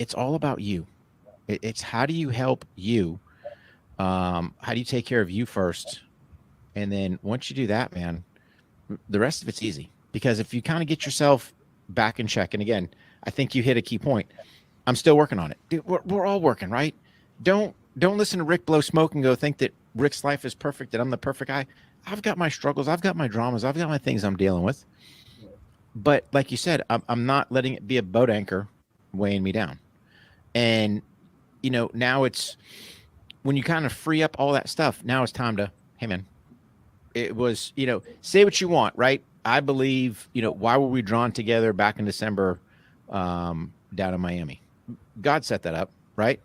it's all about you. It's how do you help you? How do you take care of you first? And then once you do that, man, the rest of it's easy. Because if you kind of get yourself back in check, and again, I think you hit a key point. I'm still working on it. Dude, we're all working, right? Don't listen to Rick blow smoke and go think that Rick's life is perfect, that I'm the perfect guy. I've got my struggles, I've got my dramas, I've got my things I'm dealing with. But like you said, I'm not letting it be a boat anchor weighing me down. And now it's when you kind of free up all that stuff. Now it's time to, hey man, it was say what you want, right? I believe why were we drawn together back in December down in Miami? God set that up, right?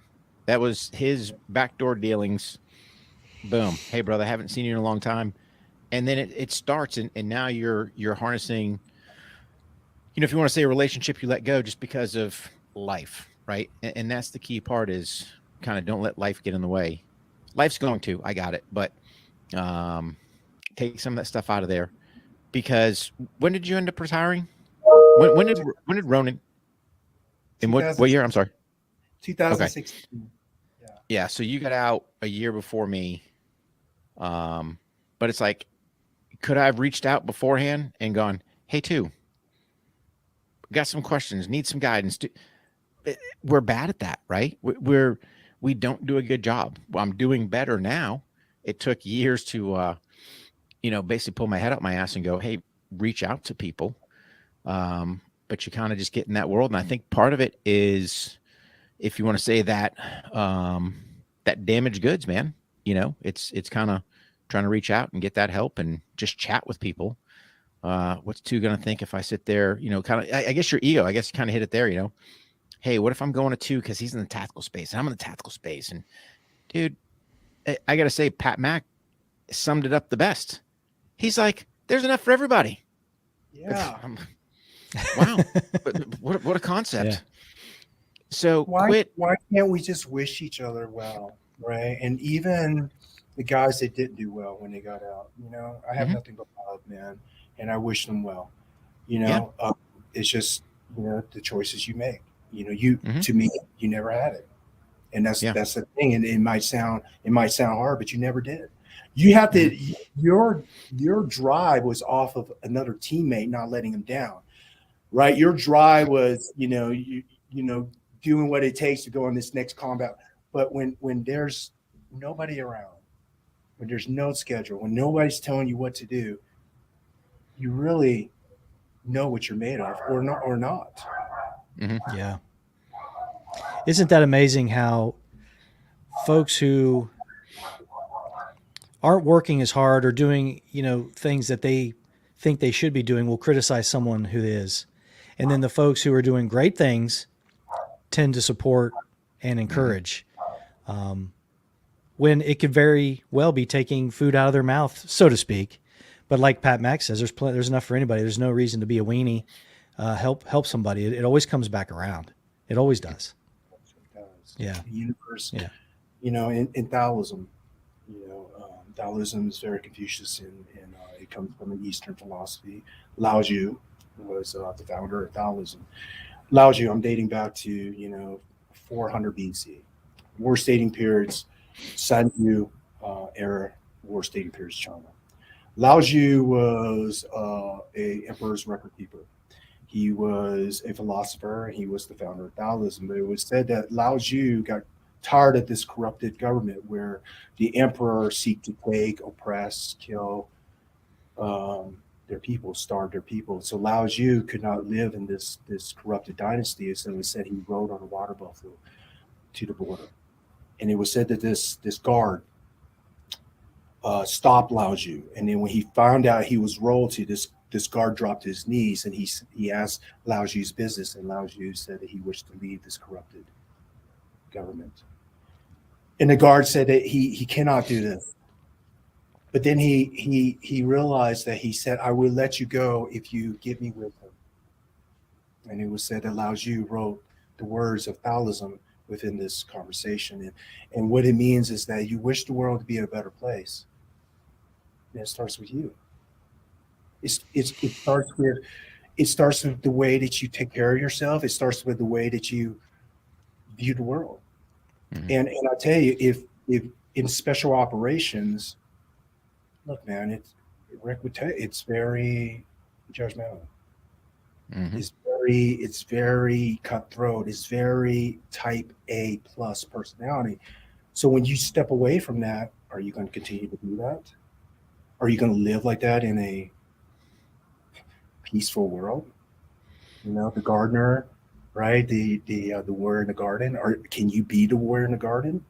That was his backdoor dealings. Boom. Hey, brother, I haven't seen you in a long time. And then it starts, and now you're harnessing. If you want to say a relationship you let go just because of life, right? And that's the key part is kind of don't let life get in the way. Life's going to, I got it, but take some of that stuff out of there. Because when did you end up retiring? When did Ronin? In what year? I'm sorry. 2016. Okay. Yeah. So you got out a year before me. But it's like, could I have reached out beforehand and gone, hey, got some questions, need some guidance. We're bad at that, right? We don't do a good job. Well, I'm doing better now. It took years to, basically pull my head up my ass and go, hey, reach out to people. But you kind of just get in that world. And I think part of it is, if you want to say that, that damaged goods, man, it's kind of trying to reach out and get that help and just chat with people. What's two going to think if I sit there, kind of, I guess your ego, I guess you kind of hit it there, hey, what if I'm going to two because he's in the tactical space and I'm in the tactical space? And dude, I got to say, Pat Mack summed it up the best. He's like, there's enough for everybody. Yeah. Wow. what a concept. Yeah. So why can't we just wish each other well, right? And even the guys that didn't do well when they got out, I have nothing but love, man, and I wish them well. It's just the choices you make. To me, you never had it, and that's the thing. And it might sound hard, but you never did. You have to. Your drive was off of another teammate not letting him down, right? Your drive was doing what it takes to go on this next combat. But when there's nobody around, when there's no schedule, when nobody's telling you what to do, you really know what you're made of or not. Mm-hmm. Yeah. Isn't that amazing how folks who aren't working as hard or doing, things that they think they should be doing will criticize someone who is. And then the folks who are doing great things tend to support and encourage, when it could very well be taking food out of their mouth, so to speak. But like Pat Mack says, there's enough for anybody. There's no reason to be a weenie. Help somebody. It always comes back around. It always does. It does. Yeah. The universe. Yeah. In Taoism, Taoism is very Confucius, and it comes from an Eastern philosophy. Lao Tzu was the founder of Taoism. Lao Tzu, I'm dating back to 400 BC. Worst dating periods, San Yu era, worst dating periods, China. Lao Tzu was a emperor's record keeper. He was a philosopher. He was the founder of Taoism. But it was said that Lao Tzu got tired of this corrupted government where the emperor seek to take, oppress, kill their people, starve their people. So Lao Tzu could not live in this corrupted dynasty. So it was said he rode on a water buffalo to the border. And it was said that this guard stopped Lao Tzu. And then when he found out he was royalty, this guard dropped to his knees and he asked Lao Tzu's business. And Lao Tzu said that he wished to leave this corrupted government. And the guard said that he cannot do this. But then he realized that he said, I will let you go if you give me wisdom. And it was said that Lao Tzu wrote the words of Taoism within this conversation. And what it means is that you wish the world to be a better place. And it starts with you. It starts with the way that you take care of yourself. It starts with the way that you view the world. Mhm. And I tell you, if in special operations, look, man, Rick would tell you, it's very judgmental. Mhm. It's very cutthroat. It's very type A plus personality. So when you step away from that, are you going to continue to do that? Are you going to live like that in a peaceful world? You know, the gardener, right? The warrior in the garden. Or can you be the warrior in the garden?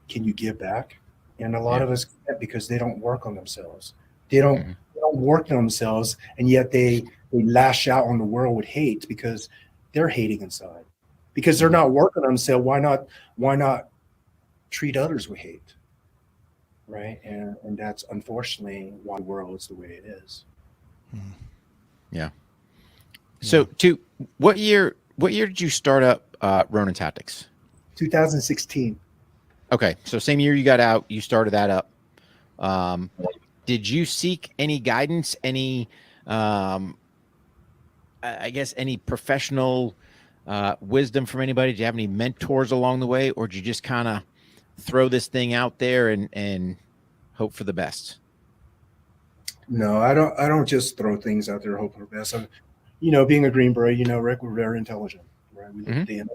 Can you give back? And a lot Yeah. of us can't because they don't work on themselves. They don't Mhm. they don't work on themselves, and yet they lash out on the world with hate because they're hating inside. Because they're Mhm. not working on themselves. Why not treat others with hate? Right? And that's unfortunately why the world is the way it is. Yeah. So, Yeah. what year did you start up Ronin Tactics? 2016. Okay, so same year you got out, you started that up. Um, did you seek any guidance, any, um, I guess, any professional wisdom from anybody? Did you have any mentors along the way, or did you just kind of throw this thing out there and hope for the best? No, I don't just throw things out there hope for the best. Being a Green Beret, Rick, we're very intelligent, right? We look Hmm. at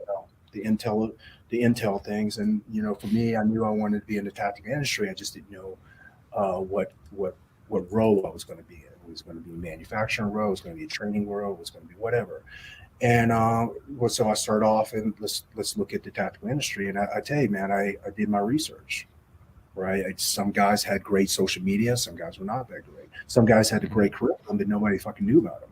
the intel things, and for me, I knew I wanted to be in the tactical industry. I just didn't know what role I was going to be in. It was going to be a manufacturing role. It was going to be a training role. It was going to be whatever. And so I started off, and let's look at the tactical industry. And I tell you, man, I did my research. Right, some guys had great social media. Some guys were not that great. Some guys had a Hmm. great curriculum, but nobody fucking knew about them.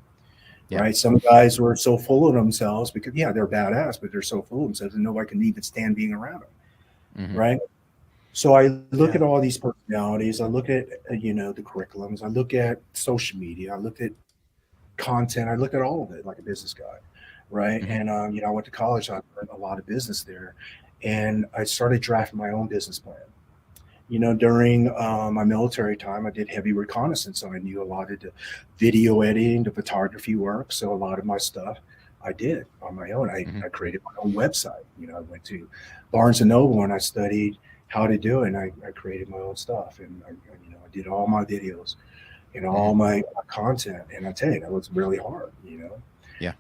Yeah. Right, some guys were so full of themselves because yeah, they're badass, but they're so full of themselves and nobody can even stand being around them. Hmm. Right. So I look Yeah. at all these personalities. I look at the curriculums. I look at social media. I look at content. I look at all of it like a business guy, right? Hmm. And I went to college. I learned a lot of business there, and I started drafting my own business plan. During my military time, I did heavy reconnaissance, so I knew a lot of the video editing, the photography work. So a lot of my stuff I did on my own. I, Hmm. I created my own website. I went to Barnes and Noble and I studied how to do it, and I created my own stuff, and I did all my videos and Hmm. all my content. And I tell you, that was really hard. Yeah.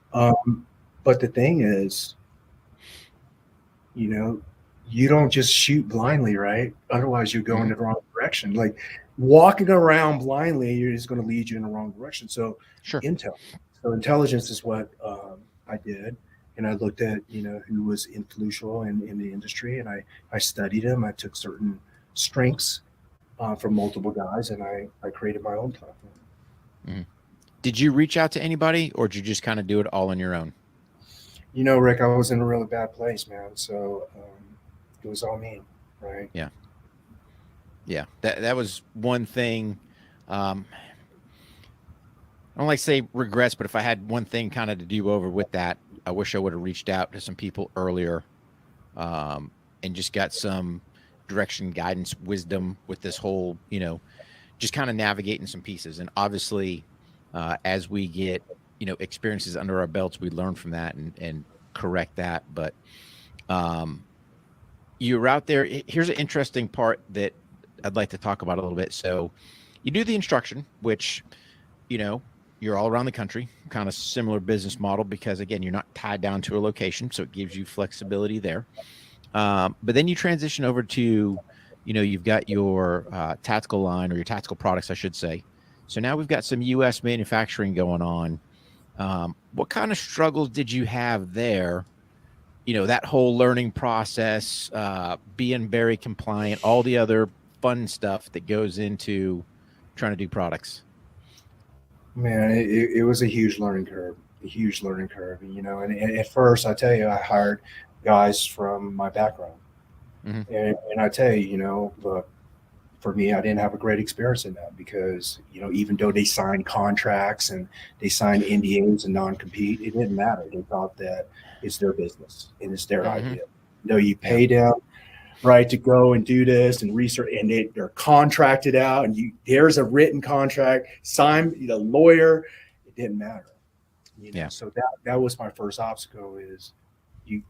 But the thing is, you know, you don't just shoot blindly, right? Otherwise, you go in Hmm. the wrong direction. Like walking around blindly is going to lead you in the wrong direction. So, Sure. intel, so intelligence is what I did, and I looked at who was influential in the industry, and I studied them. I took certain strengths from multiple guys, and I created my own platform. Hmm. Did you reach out to anybody, or did you just kind of do it all on your own? Rick, I was in a really bad place, man. So it was all me, right? Yeah. Yeah. That was one thing. I don't like to say regrets, but if I had one thing kind of to do over with that, I wish I would have reached out to some people earlier, and just got some direction, guidance, wisdom with this whole, just kind of navigating some pieces. And obviously, as we get, experiences under our belts, we learn from that and correct that. But um, you're out there. Here's an interesting part that I'd like to talk about a little bit. So you do the instruction, which, you know, you're all around the country, kind of similar business model because again, you're not tied down to a location, so it gives you flexibility there. But then you transition over to, you've got your tactical line or your tactical products, I should say. So now we've got some U.S. manufacturing going on. What kind of struggles did you have there? That whole learning process, being very compliant, all the other fun stuff that goes into trying to do products. Man, it was a huge learning curve, and at first, I tell you, I hired guys from my background. Hmm. And I tell you, look, for me, I didn't have a great experience in that because, even though they signed contracts and they signed NDAs and non-compete, it didn't matter. They thought that it's their business and it's their Hmm. idea. You Yeah. pay them right to go and do this and research, and they're contracted out, and there's a written contract signed, the lawyer. It didn't matter. Yeah. So that was my first obstacle is you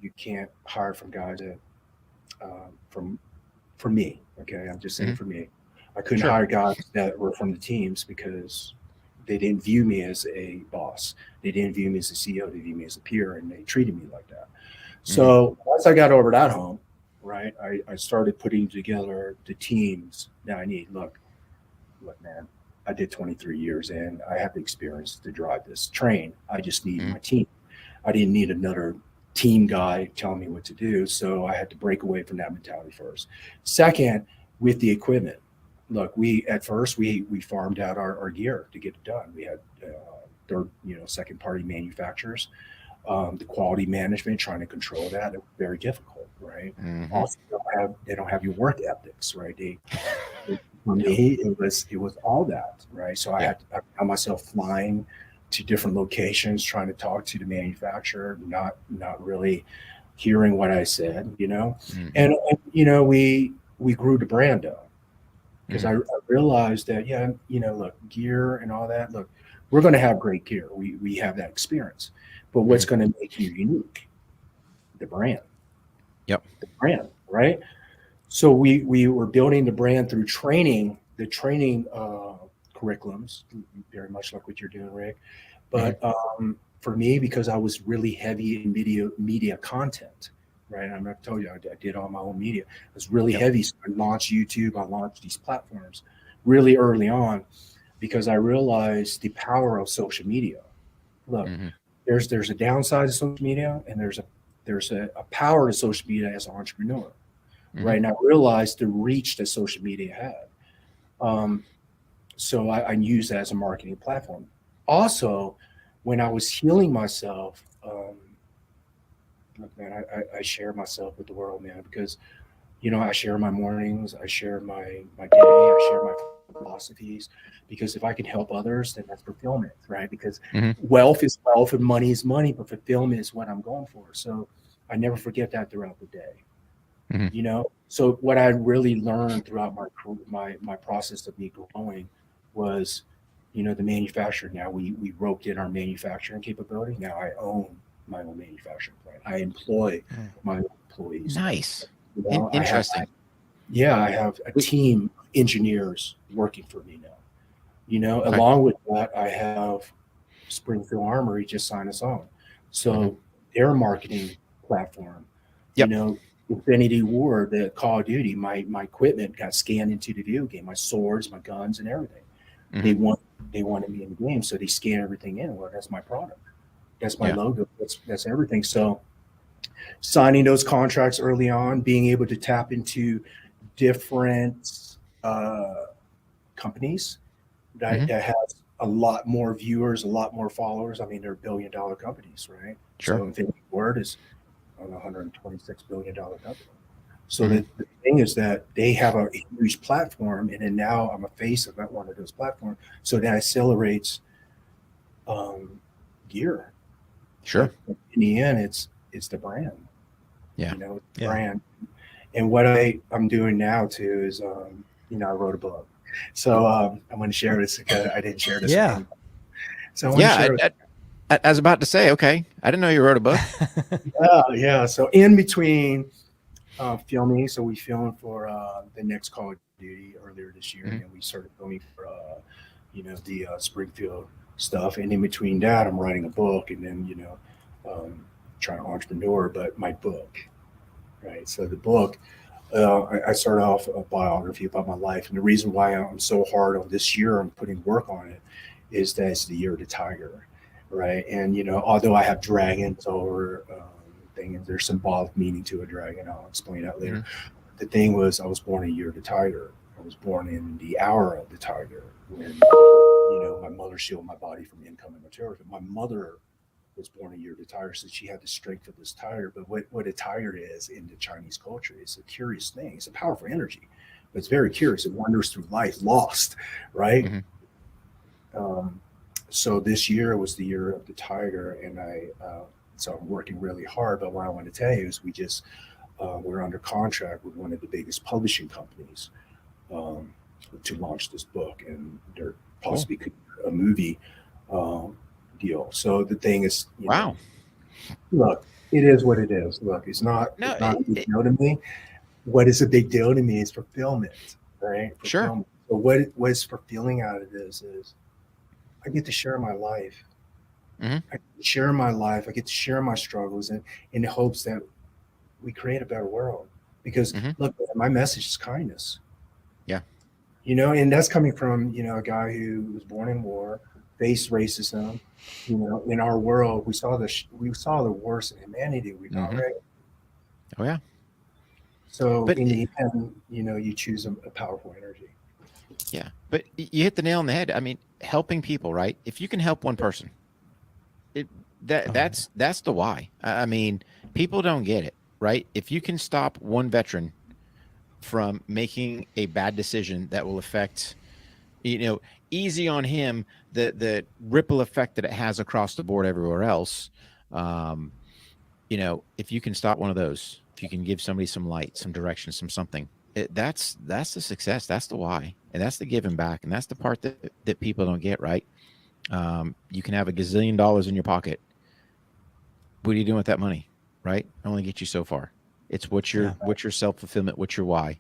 you can't hire from guys that for me. Okay, I'm just saying for me, I couldn't Sure. hire guys that were from the teams because they didn't view me as a boss. They didn't view me as a CEO. They viewed me as a peer, and they treated me like that. So once I got over that hump, right, I started putting together the teams that I need. Look, man, I did 23 years and I have the experience to drive this train. I just need my team. I didn't need another team guy telling me what to do. So I had to break away from that mentality first. Second, with the equipment. Look, at first we farmed out our gear to get it done. We had third, second party manufacturers. The quality management, trying to control that, it was very difficult, right? Also, they don't have your work ethics, right? For me, it was all that, right? So I found myself flying to different locations, trying to talk to the manufacturer, not really hearing what I said, and we grew the brand up because I realized that, look, gear and all that, look, we're going to have great gear. We have that experience, but what's going to make you unique? The brand. Yep. The brand, right? So we were building the brand through training, the training curriculums, very much like what you're doing, Rick. But for me, because I was really heavy in media content, right? I'm not told you I did all my own media. I was really heavy. So I launched YouTube. I launched these platforms really early on because I realized the power of social media. Look, there's a downside to social media, and there's a power to social media as an entrepreneur. Right. And I realized the reach that social media had. So I use that as a marketing platform. Also, when I was healing myself, look, man, I share myself with the world, man, because, I share my mornings, I share my day, I share my philosophies, because if I can help others, then that's fulfillment, right? Because wealth is wealth and money is money, but fulfillment is what I'm going for. So I never forget that throughout the day. So what I really learned throughout my process of me growing was, the manufacturer. Now we roped in our manufacturing capability. Now I own my own manufacturing plant. I employ my own employees. Nice. Interesting. I have a team of engineers working for me now. Along with that, I have Springfield Armory just signed us on. So their marketing platform, Infinity Ward, the Call of Duty, my equipment got scanned into the video game, my swords, my guns, and everything. They wanted me in the game, so they scan everything in. Well, that's my product. That's my logo. That's everything. So signing those contracts early on, being able to tap into different companies that has a lot more viewers, a lot more followers. I mean, they're billion-dollar companies, right? Sure. So Infinity Ward is a $126 billion company. So the thing is that they have a huge platform, and then now I'm a face of one of those platforms. So that accelerates gear. Sure. But in the end, it's the brand. Yeah. It's the brand. And what I'm doing now too is, I wrote a book. So I'm going to share this because I didn't share this. Yeah. With so I want to share I was about to say, okay, I didn't know you wrote a book. Yeah. So in between filming, so we filmed for the next Call of Duty earlier this year, and then we started filming for the Springfield stuff. And in between that, I'm writing a book, and then trying to entrepreneur, but my book, right? So the book, I started off a biography about my life, and the reason why I'm so hard on this year, I'm putting work on it, is that it's the year of the tiger. Right. And, although I have dragons over thing, and there's symbolic meaning to a dragon, I'll explain that later. The thing was, I was born a year of the tiger. I was born in the hour of the tiger when, my mother shielded my body from incoming material. My mother was born a year of the tiger, so she had the strength of this tiger. But what a tiger is in the Chinese culture is a curious thing. It's a powerful energy, but it's very curious. It wanders through life lost, right? So this year was the year of the tiger, and so I'm working really hard. But what I want to tell you is we're under contract with one of the biggest publishing companies to launch this book, and there possibly could be a movie deal. So the thing is, Wow. Look, it is what it is. Look, No, it's not a big deal to me. What is a big deal to me is fulfillment, right? sure. Fulfillment. So what is fulfilling out of this is I get to share my life. Hmm. I get to share my life. I get to share my struggles and in the hopes that we create a better world. Because Hmm. look, my message is kindness. Yeah. And that's coming from, a guy who was born in war, faced racism. In our world, we saw the worst in humanity we got, Hmm. right? Oh yeah. So But in the end, you choose a powerful energy. yeah, but you hit the nail on the head. I mean, helping people, right? If you can help one person, it Oh, that's the why. I mean, people don't get it, right? If you can stop one veteran from making a bad decision that will affect, you know, easy on him, the ripple effect that it has across the board everywhere else. Um, if you can stop one of those, if you can give somebody some light, some direction, some something, that's the success. That's the why, and that's the giving back, and that's the part that people don't get, right. You can have a gazillion dollars in your pocket. What are you doing with that money, right? Only get you so far. It's yeah. what's your self fulfillment, what's your why,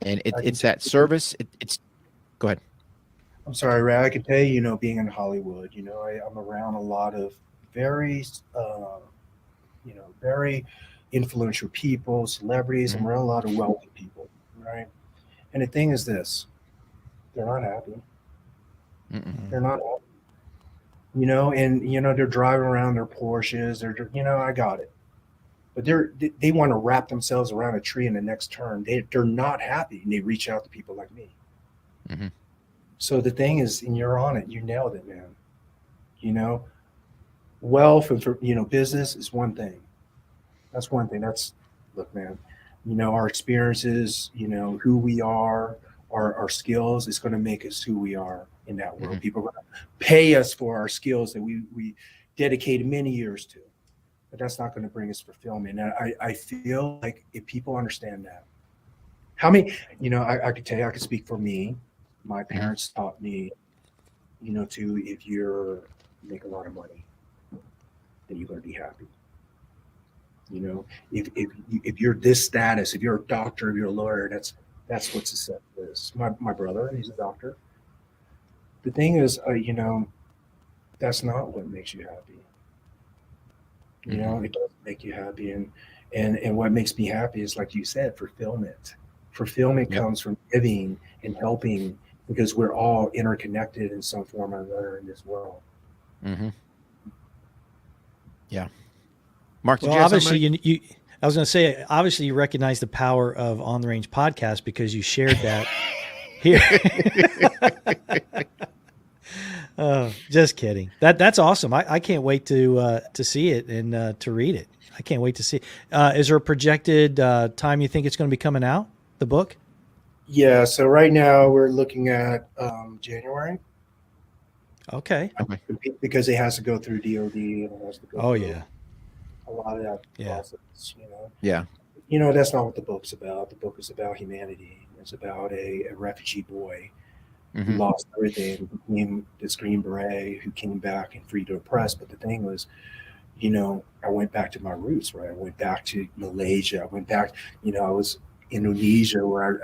and I can it's tell that service. It's go ahead. I'm sorry, Ray. I can tell you, being in Hollywood, I'm around a lot of very, very influential people, celebrities. I'm Hmm. around a lot of wealthy people, right? And the thing is this: they're not happy. Mm. They're not happy. And they're driving around their Porsches. I got it. But they want to wrap themselves around a tree in the next turn. They're not happy, and they reach out to people like me. Hmm. So the thing is, and you're on it. You nailed it, man. You know, wealth and for business is one thing. That's one thing. Look, man. Our experiences. Who we are, our skills is going to make us who we are in that Hmm. world. People are going to pay us for our skills that we dedicated many years to. But that's not going to bring us fulfillment. And I feel like if people understand that, how many, I could tell you, I could speak for me. My Hmm. parents taught me, to if you're make a lot of money, then you're going to be happy. If you're this status, if you're a doctor, if you're a lawyer, that's what success is. My brother, he's a doctor. The thing is, that's not what makes you happy. Hmm. It doesn't make you happy, and what makes me happy is, like you said, fulfillment. Fulfillment Yep. comes from giving and helping because we're all interconnected in some form or another in this world. Hmm. Yeah. Mark, did Well, you have something, obviously, buddy? I was going to say, obviously, you recognize the power of On the Range podcast because you shared that here. Just kidding. That's awesome. I can't wait to see it and to read it. I can't wait to see. Is there a projected time you think it's going to be coming out? The book? Yeah. So right now we're looking at January Okay. Okay. because it has to go through DoD and it has to go Oh through yeah. a lot of that Yeah. process. Yeah. That's not what the book's about. The book is about humanity. It's about a refugee boy who Hmm. lost everything, became this Green Beret, who came back and freed to oppress. But the thing was, I went back to my roots, right? I went back to Malaysia. I went back, I was Indonesia where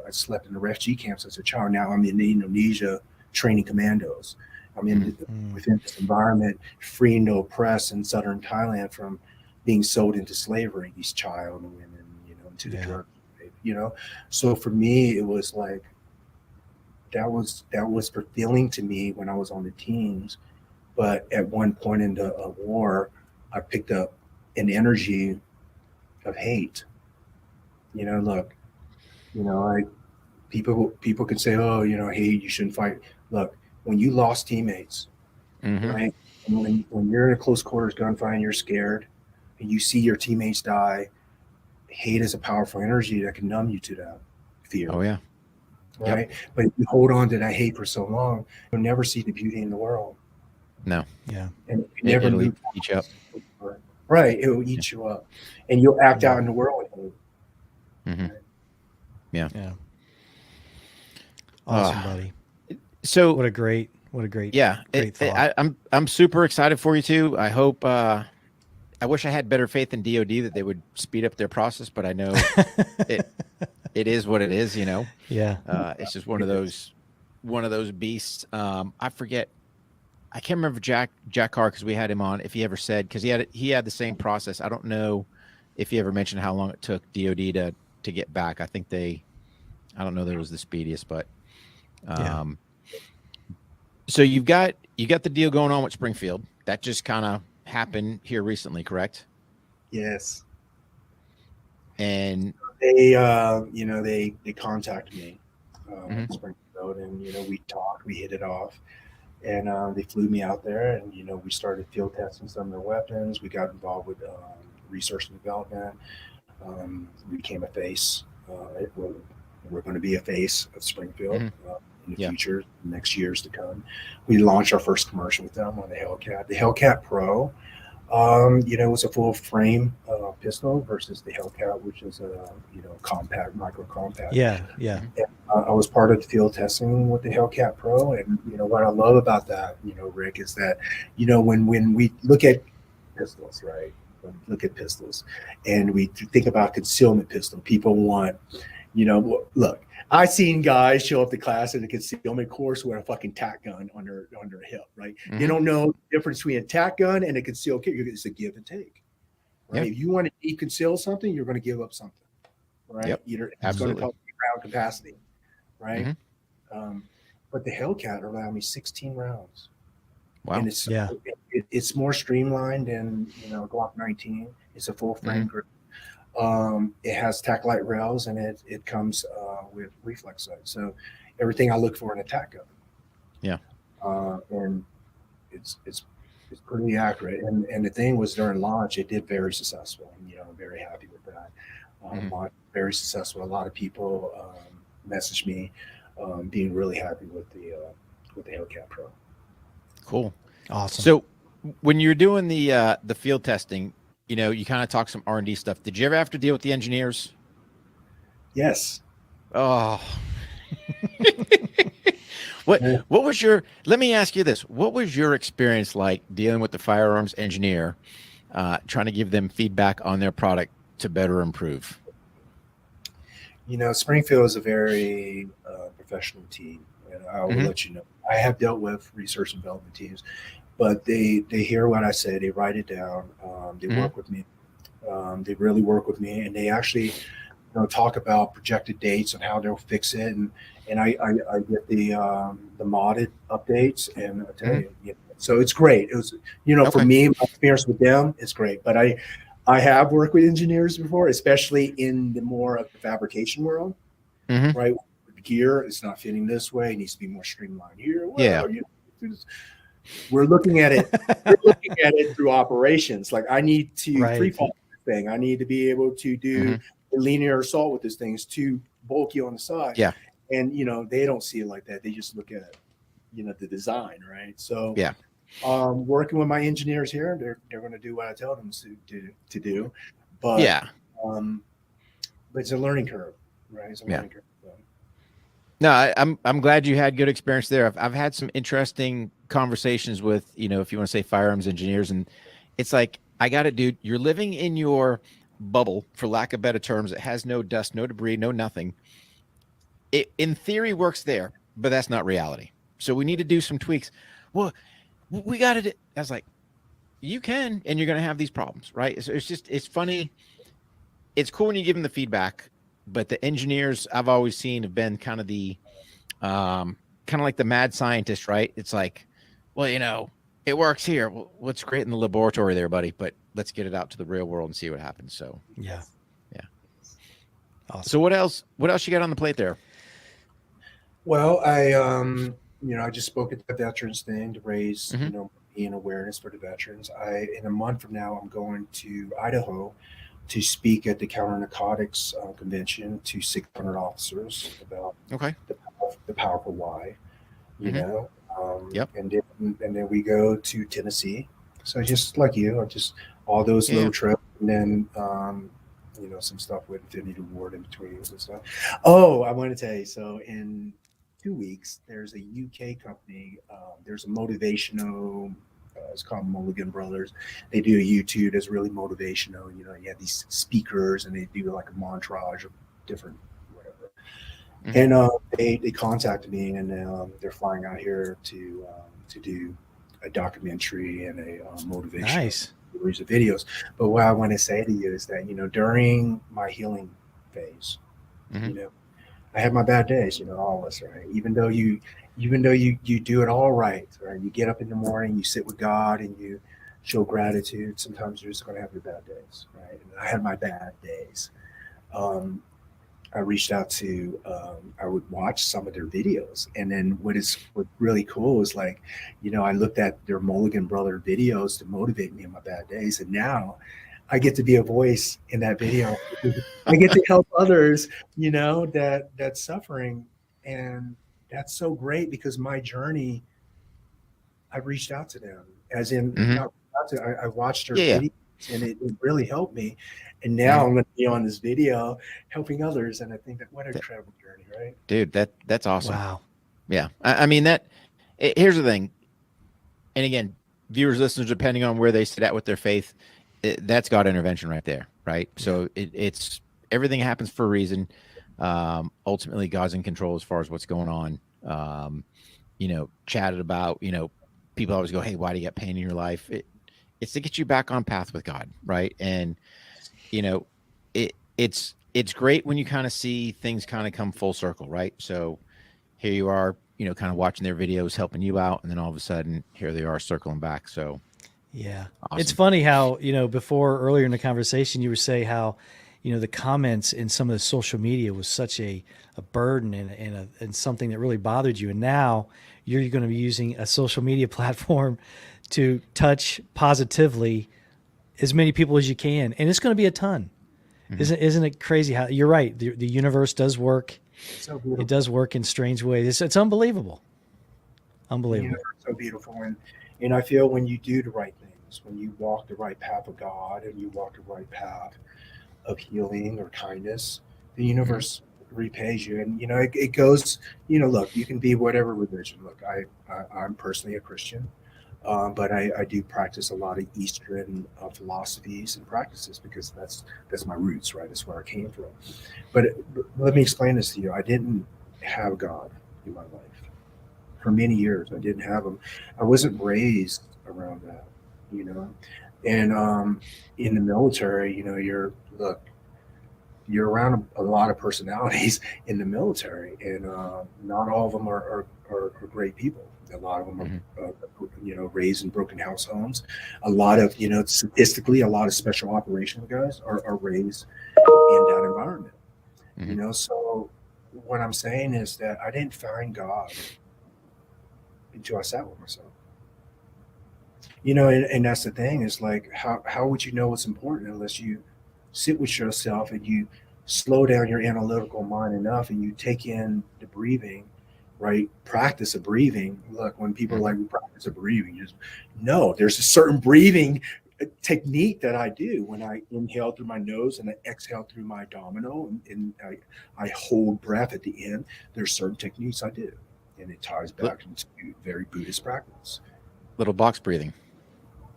I slept in the refugee camps as a child. Now I'm in Indonesia training commandos. I'm Hmm. within this environment, freeing to oppress in southern Thailand from being sold into slavery, these child and women, into the Yeah. drug. So for me, it was like that was fulfilling to me when I was on the teams. But at one point in the war, I picked up an energy of hate. Look, I people can say, oh, hate, you shouldn't fight. Look, when you lost teammates, Hmm. right? And when you're in a close quarters gunfight and you're scared and you see your teammates die, hate is a powerful energy that can numb you to that fear, Oh yeah. Yep. right? But if you hold on to that hate for so long, you'll never see the beauty in the world. No, Yeah. And if you never it'll move eat you up. right, it will Yeah. eat you up. And you'll act Yeah. out in the world with hate. Hmm. Right? Yeah. Yeah. Uh, Awesome, buddy. so What a great yeah, thought. I'm super excited for you too. I hope I wish I had better faith in DoD that they would speed up their process, but I know it it is what it is. Yeah. It's just one of those beasts. I forget. I can't remember Jack Carr because we had him on. If he ever said, because he had the same process. I don't know if he ever mentioned how long it took DoD to get back. I don't know that it was the speediest, but Yeah. so you got the deal going on with Springfield. That just kind of happened here recently, correct? Yes. And They contacted me, Mhm. Springfield, and we talked, we hit it off, and they flew me out there, and we started field testing some of their weapons. We got involved with research and development. We became a face. We're going to be a face of Springfield Mhm. in the Yeah. future, next years to come. We launched our first commercial with them on the Hellcat. The Hellcat Pro, it was a full frame pistol versus the Hellcat, which is a compact, micro compact. Yeah. Yeah. Mhm. I was part of the field testing with the Hellcat Pro, and what I love about that, Rick, is that when we look at pistols, right? When we look at pistols, and we think about concealment pistol, people want, look. I seen guys show up to class in a concealment course with a fucking tack gun under a hip, right? They Mhm. don't know the difference between a tack gun and a concealed carry. It's a give and take, right? Yeah. If you want to deep conceal something, you're going to give up something, right? Yep. Either it's going to Absolutely. cost you round capacity, right? Mhm. But the Hellcat allowed me 16 rounds, Wow. and Yeah. it's more streamlined than Glock 19. It's a full frame grip. It has tack light rails, and it comes with reflex sight. So everything I look for in a tack gun. Yeah. And it's pretty accurate. And the thing was, during launch, it did very successful. And, I'm very happy with that. Mhm. Launch, very successful. A lot of people messaged me, being really happy with the Hellcat Pro. Cool. Awesome. So when you're doing the field testing, you kind of talk some R&D stuff. Did you ever have to deal with the engineers? Yes. Oh, what Yeah. what was your? Let me ask you this: what was your experience like dealing with the firearms engineer, trying to give them feedback on their product to better improve? Springfield is a very professional team, and I will Mhm. let you know. I have dealt with research and development teams, but they hear what I say, they write it down, they Mhm. work with me, they really work with me, and they actually talk about projected dates and how they'll fix it, and I get the modded updates, and I tell Mhm. you, so it's great. It was for Okay. me, my experience with them is great, but I have worked with engineers before, especially in the more of the fabrication world, Mhm. right? With the gear, it's not fitting this way. It needs to be more streamlined here. Yeah. Well, we're looking at it. We're looking at it through operations. Like, I need to free Right. fall this thing. I need to be able to do Mhm. a linear assault with this thing. It's too bulky on the side, Yeah. and they don't see it like that. They just look at the design, right? So Yeah. working with my engineers here, they're going to do what I tell them to do, but Yeah. um, but it's a learning curve, right? It's a Yeah. learning curve. So, No, I'm glad you had good experience there. I've had some interesting conversations with, if you want to say firearms engineers, and it's like, I got it, dude. You're living in your bubble, for lack of better terms. It has no dust, no debris, no nothing. It in theory works there, but that's not reality. So we need to do some tweaks. Well, we got it. I was like, you can, and you're going to have these problems, right? So it's funny. It's cool when you give them the feedback, but the engineers I've always seen have been kind of kind of like the mad scientist, right? It's like, well, it works here. Well, what's great in the laboratory there, buddy, but let's get it out to the real world and see what happens. So, Yeah. yeah. Awesome. So what else you got on the plate there? well, I just spoke at the veterans thing to raise Mhm. being awareness for the veterans. In a month from now, I'm going to Idaho to speak at the counter narcotics convention to 600 officers about Okay. the powerful why. Mhm. Yep. And then we go to Tennessee. So just like you, just all those Yeah. little trips, and then some stuff with Infinity Ward in between and stuff. Oh, I want to tell you. So in 2 weeks, there's a UK company. There's a motivational It's called Mulligan Brothers. They do a YouTube that's really motivational. You know, you have these speakers and they do like a montage of different whatever. Mhm. And they contacted me, and they're flying out here to do a documentary and a motivational Nice. series of videos. But what I want to say to you is that, you know, during my healing phase, Mhm. you know, I had my bad days, you know, all of us, right? Even though you do it all right, right? You get up in the morning, you sit with God, and you show gratitude. Sometimes you're just going to have your bad days, right? And I had my bad days. Um, I reached out to, I would watch some of their videos. And then what's really cool is like, you know, I looked at their Mulligan Brother videos to motivate me in my bad days. And now I get to be a voice in that video. I get to help others, you know, that's suffering. And that's so great because my journey, I reached out to them as in, Mhm. not I watched their Yeah, yeah. videos and it really helped me. And now Mhm. I'm going to be on this video helping others. And I think that what a Th- travel journey, right? Dude, that's awesome. Wow. Yeah. I mean here's the thing. And again, viewers, listeners, depending on where they sit at with their faith, that's God intervention right there, right? Yeah. So it's everything happens for a reason. Ultimately, God's in control as far as what's going on. You know, chatted about, you know, people always go, "Hey, why do you get pain in your life?" It's to get you back on path with God, right? And you know, it's great when you kind of see things kind of come full circle, right? So here you are, you know, kind of watching their videos, helping you out, and then all of a sudden, here they are circling back. So Yeah. It's awesome. funny how, you know, before earlier in the conversation, you were saying how, you know, the comments in some of the social media was such a burden and something that really bothered you. And now you're going to be using a social media platform to touch positively as many people as you can. And it's going to be a ton. Mhm. Isn't it crazy how you're right? The universe does work. So It beautiful. does work in strange ways. It's unbelievable. The Unbelievable. universe is so beautiful. And I feel when you do the right things, when you walk the right path of God and you walk the right path of healing or kindness, the Mhm. universe repays you. And, you know, it goes, you know, look, you can be whatever religion. Look, I'm personally a Christian. But I do practice a lot of Eastern philosophies and practices because that's my roots, right? That's where I came from. But let me explain this to you. I didn't have God in my life for many years. I didn't have him. I wasn't raised around that, you know. And in the military, you know, you're around a lot of personalities in the military, and not all of them are great people. A lot of them Mhm. are, you know, raised in broken house homes. A lot of, you know, statistically, a lot of special operations guys are raised in that environment. You Mhm. know, so what I'm saying is that I didn't find God until I sat with myself. You know, and that's the thing is like how would you know what's important unless you sit with yourself and you slow down your analytical mind enough and you take in the breathing, right? Practice of breathing. Look, when people are Mhm. like, we practice of breathing, you just no, there's a certain breathing technique that I do when I inhale through my nose and I exhale through my abdominal and I hold breath at the end. There's certain techniques I do. And it ties Li- back into very Buddhist practice. Little box breathing.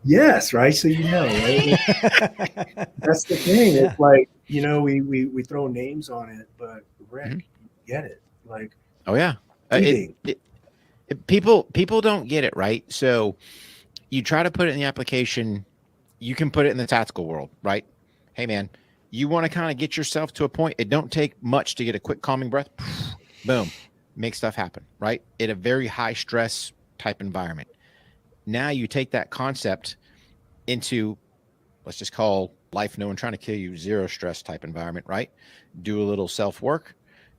Yes, right. So you know, right? That's the thing. Yeah. It's like, you know, we throw names on it, but Mhm. Rick, you get it. Like Oh yeah. Uh, it, breathing. it people don't get it, right? So you try to put it in the application. You can put it in the tactical world, right? Hey man, you want to kind of get yourself to a point. It don't take much to get a quick calming breath. Boom, make stuff happen, right? In a very high stress type environment. Now you take that concept into, let's just call life no one trying to kill you, zero stress type environment, right? Do a little self work.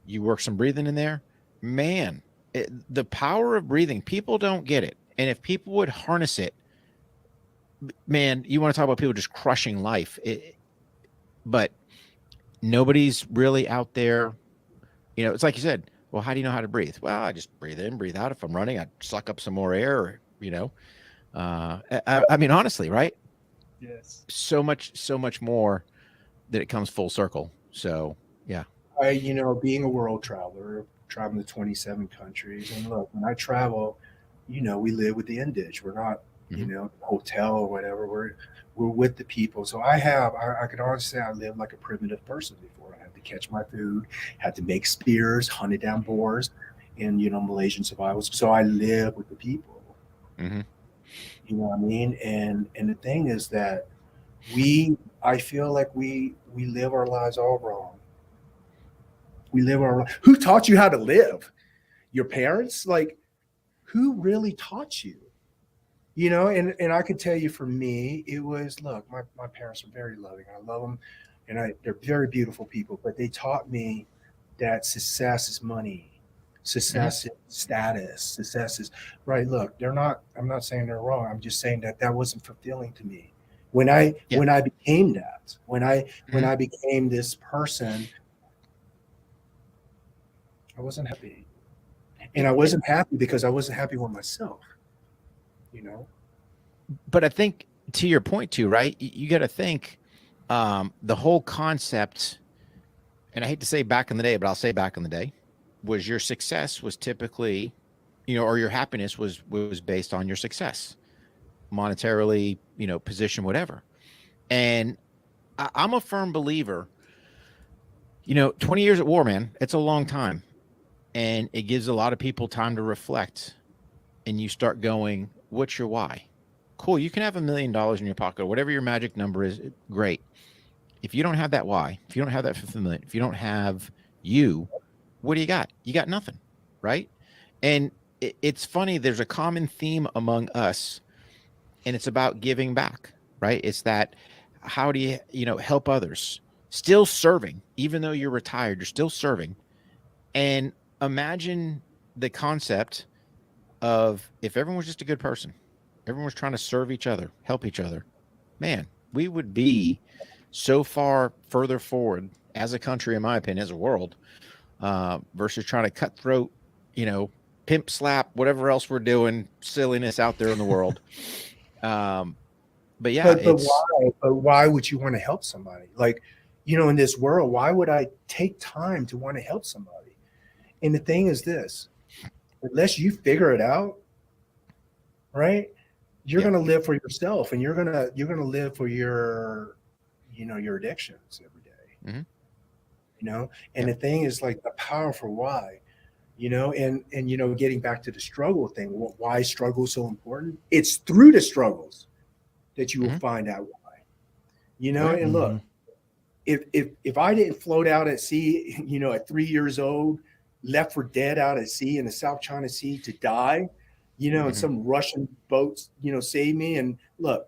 You work some breathing in there. Man, the power of breathing, people don't get it. And if people would harness it, man, you want to talk about people just crushing life. But nobody's really out there. You know, it's like you said, well, how do you know how to breathe? Well, I just breathe in, breathe out. If I'm running, I suck up some more air, or, you know, I mean, honestly, right? Yes. So much more that it comes full circle. So yeah. You know, being a world traveler, traveling to 27 countries, and look, when I travel, you know, we live with the end ditch. We're not you Mhm. know, hotel or whatever. We're with the people. So I could honestly say I lived like a primitive person before. I had to catch my food, had to make spears, hunted down boars, and you know, Malaysian survivals. So I live with the people. Mhm. You know what I mean? And the thing is that I feel like we live our lives all wrong. We live our who taught you how to live? Your parents? Like who really taught you? You know, and I could tell you for me, it was look, my parents are very loving. I love them, and they're very beautiful people. But they taught me that success is money, Mhm. success is status, success is right. Look, they're not. I'm not saying they're wrong. I'm just saying that that wasn't fulfilling to me. Yeah. When I became that, when Mhm. I became this person, I wasn't happy, and I And wasn't happy because I wasn't happy with myself. You know. but I think to your point too, right? You got to think the whole concept, and I hate to say back in the day, but I'll say back in the day, was your success was typically, or your happiness was based on your success, monetarily, position, whatever. And I'm a firm believer, 20 years at war, man, it's a long time. And it gives a lot of people time to reflect. And you start going, what's your why? Cool. You can have $1 million in your pocket, or whatever your magic number is. Great. If you don't have that why, if you don't have that fulfillment, if you don't have you, what do you got? You got nothing. Right. And it's funny. There's a common theme among us, and it's about giving back. Right. It's that how do you, help others? Still serving, even though you're retired, you're still serving. And imagine the concept of if everyone was just a good person, everyone was trying to serve each other, help each other, man, we would be so far further forward as a country, in my opinion, as a world, versus trying to cutthroat, you know, pimp slap, whatever else we're doing, silliness out there in the world. Um, but yeah, But it's why? But why would you want to help somebody? Like, you know, in this world, why would I take time to want to help somebody? And the thing is this, unless you figure it out, right? You're yeah, gonna live for yourself and you're gonna live for your your addictions every day, hmm you know? And yeah, the thing is like the powerful why, and you know, getting back to the struggle thing, why struggle is so important? It's through the struggles that you will hmm find out why. You oh know, yeah, and Hmm. look, if I didn't float out at sea, you know, at 3 years old, left for dead out at sea in the South China Sea to die, you know, and hmm some Russian boats, you know, saved me. And look,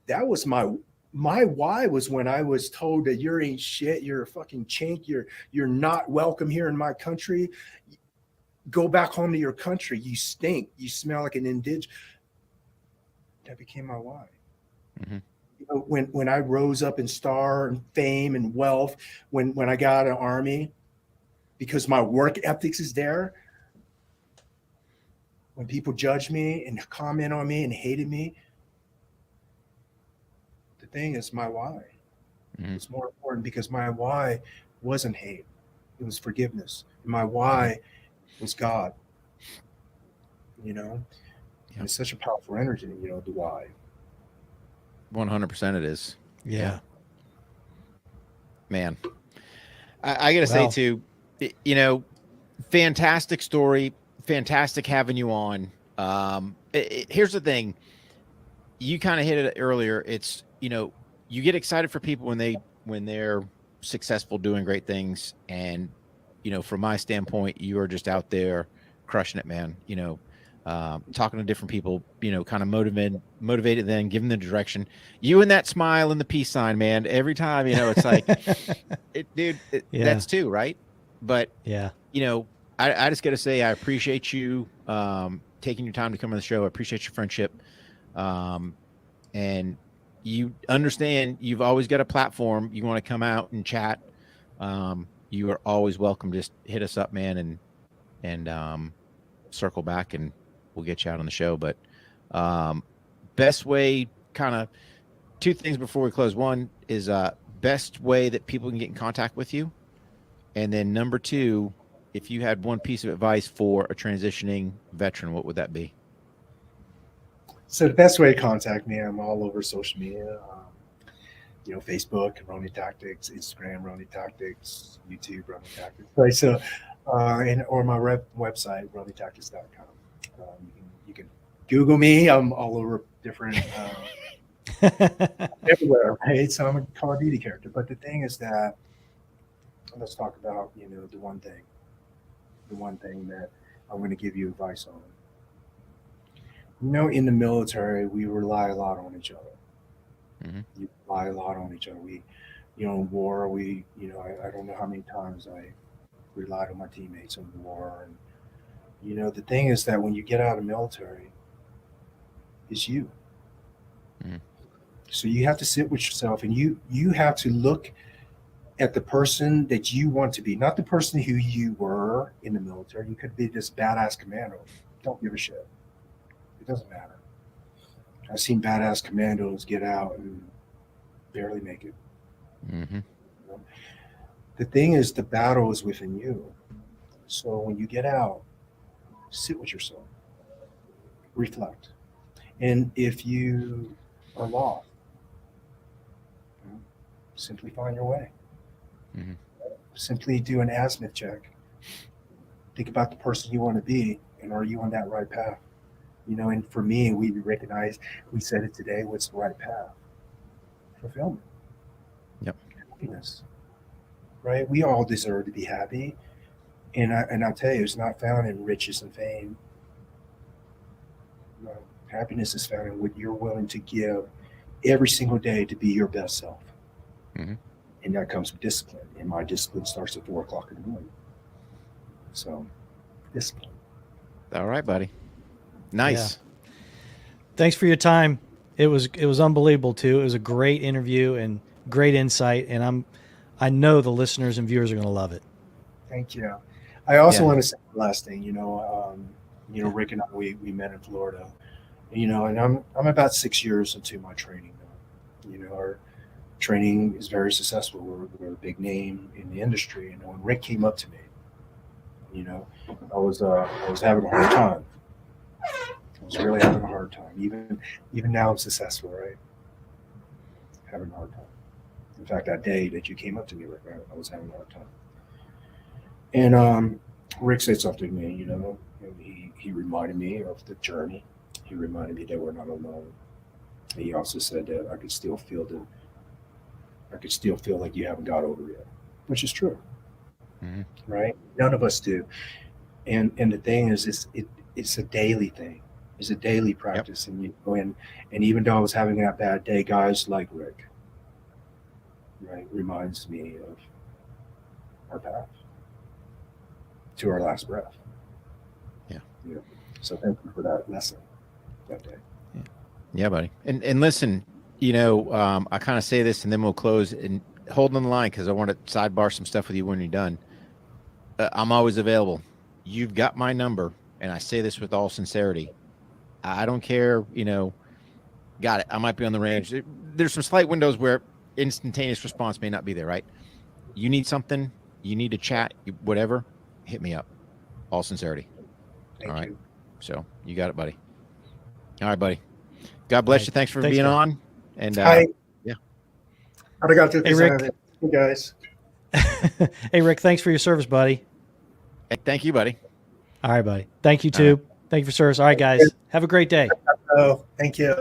that was my why was when I was told that you ain't shit, you're a fucking chink, you're not welcome here in my country. Go back home to your country. You stink. You smell like an indig. That became my why. hmm You know, when I rose up in star and fame and wealth, when I got out of the army, because my work ethics is there. When people judge me and comment on me and hated me, the thing is my why hmm was more important because my why wasn't hate. It was forgiveness. My hmm why was God, you know? yeah, And it's such a powerful energy, you know, the why. 100% it is. Yeah, Yeah. man. I gotta say Well, too, you know, fantastic story, fantastic having you on. Here's the thing, you kind of hit it earlier. It's you get excited for people when they're successful doing great things, and from my standpoint, you are just out there crushing it, man. Talking to different people, kind of motivated, then giving the direction. You and that smile and the peace sign, man. Every time, it's like, dude, yeah, that's two, right? But yeah. you know, I just got to say, I appreciate you taking your time to come on the show. I appreciate your friendship. Um, and you understand you've always got a platform. You want to come out and chat. You are always welcome. Just hit us up, man, and circle back and we'll get you out on the show. But um, best way, kind of two things before we close. One is best way that people can get in contact with you. And then number two, if you had one piece of advice for a transitioning veteran, what would that be? So the best way to contact me, I'm all over social media. Facebook, Ronin Tactics, Instagram, Ronin Tactics, YouTube, Ronin Tactics. Right. So, or my website, RoninTactics.com. You can Google me. I'm all over different everywhere. Right. So I'm a Call of Duty character. But the thing is that let's talk about the one thing that I'm going to give you advice on. In the military, we rely a lot on each other. Mm-hmm. You rely a lot on each other. In war, I don't know how many times I relied on my teammates in war. And, the thing is that when you get out of the military, it's you. Mm-hmm. So you have to sit with yourself and you have to look at the person that you want to be, not the person who you were in the military. You could be this badass commando. Don't give a shit. It doesn't matter. I've seen badass commandos get out and barely make it. Mm-hmm. The thing is, the battle is within you. So when you get out, sit with yourself, reflect. And if you are lost, simply find your way. Mm-hmm. Simply do an azimuth check. Think about the person you want to be, and are you on that right path? And for me, we recognize, we said it today, what's the right path? Fulfillment. Yep. Happiness. Right? We all deserve to be happy. And I'll tell you, it's not found in riches and fame. No, happiness is found in what you're willing to give every single day to be your best self. Mm-hmm. And that comes with discipline. And my discipline starts at 4:00 in the morning. So, discipline. All right, buddy. Nice. Yeah. Thanks for your time. It was unbelievable too. It was a great interview and great insight, and I know the listeners and viewers are going to love it. Thank you. I also want to say the last thing. Rick and I we met in Florida. And I'm about 6 years into my training now. Our training is very successful. We're a big name in the industry. And when Rick came up to me, I was having a hard time. I was really having a hard time. Even now I'm successful, right? Having a hard time. In fact, that day that you came up to me, Rick, I was having a hard time. And Rick said something to me, and he reminded me of the journey. He reminded me that we're not alone. And he also said that I could still feel like you haven't got over yet, which is true. Mm-hmm. Right? None of us do. And the thing is, it's a daily thing. It's a daily practice. Yep. And even though I was having that bad day, guys like Rick, right, reminds me of our path to our last breath. Yeah. So thank you for that lesson that day. Yeah, buddy. And listen, I kind of say this and then we'll close and hold on the line because I want to sidebar some stuff with you when you're done. I'm always available. You've got my number, and I say this with all sincerity. I don't care, got it. I might be on the range. There's some slight windows where instantaneous response may not be there, right? You need something, you need to chat, whatever, hit me up. All sincerity. Thank you. So you got it, buddy. All right, buddy. God bless you. Thanks for being on. And yeah. Hey, Rick. Hey, guys. Hey, Rick, thanks for your service, buddy. Hey, thank you, buddy. All right, buddy. Thank you, too. Thank you for service. All right, guys. Have a great day. Oh, thank you.